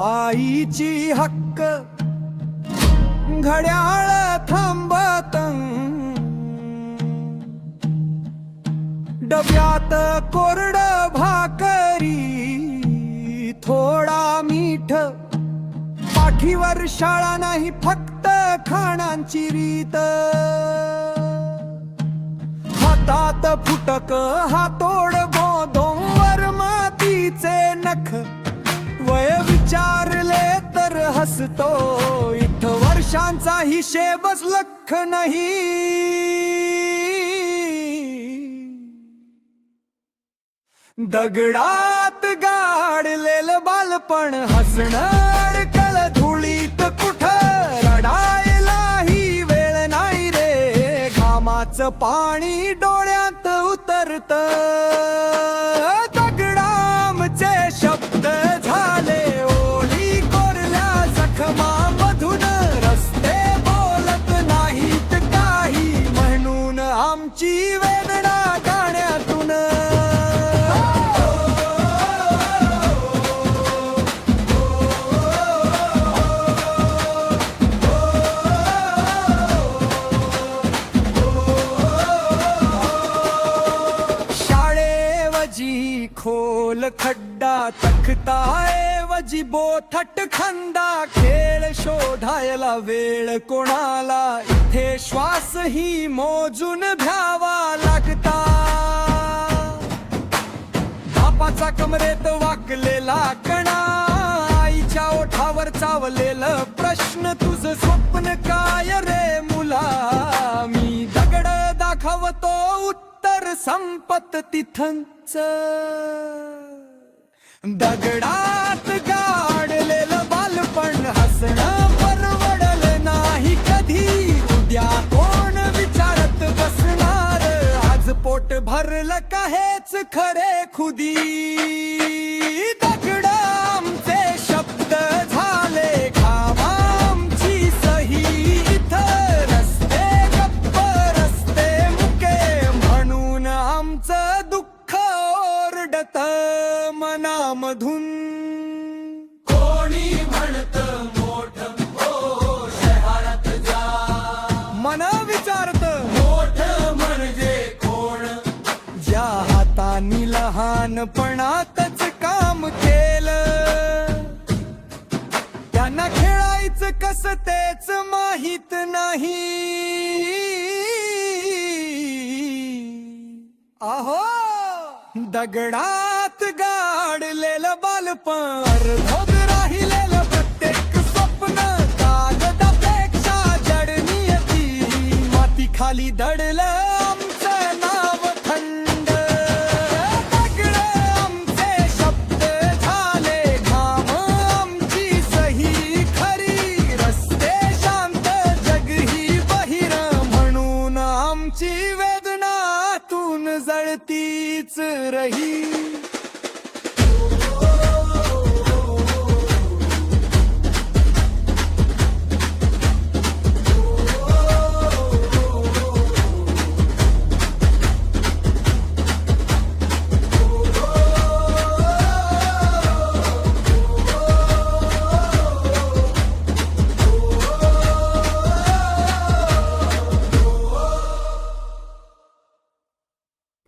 आईची हक्क घड्याळ थांबत, डब्यात कोरड भाकरी थोडा मीठ, पाठीवर शाळा नाही फक्त खाणांची रीत, हातात फुटक हातोड बोधोवर मातीचे नख, वय विचारले तर हसतो इथ वर्षांचा हिशेबच लख नाही। दगडात गाडलेलं बालपण हसणं अडकल धुळीत, कुठं रडायलाही वेळ नाही रे, घामाचं पाणी डोळ्यात उतरत, दगडांचे शब्द झाले ओली कोरल्या जखमामधून, रस्ते बोलत नाहीत काही म्हणून आमची वेदना गाण्यातून। खोल खड्डा तख्ताऐवजी बोथट खंदा, खेळ शोधायला वेळ कोणाला, इथे श्वास ही मोजून घ्यावा लागता, बापाचा कमरेत वाकलेला कणा, आईच्या ओठावर चावलेलं प्रश्न, तुझं स्वप्न काय रे मुला, मी दगड दाखवतो उत्तर संपत तिथंच, दगडात गाडलेलं बालपण हसणं परवडलं नाही कधी, उद्या कोण विचारत बसणार, आज पोट भरलं का हेच खरे खुदी, दगडांचे शब्द झाले घामांची सही, इथं रस्ते गप्प रस्ते मुके म्हणून आमचं दुःख ओरडत मनामधून। कोणी म्हणत मोठ हो शहरात जा, मन विचारत मोठ म्हणजे कोण, ज्या हातांनी लहानपणातच काम केलं, त्यांना खेळायचं कसं तेच माहित नाही। आहो दगडात गाडलेलं बालपण, अर्धवट राहिलेलं प्रत्येक स्वप्न, कागदापेक्षा जड नियती, माती खाली दडलं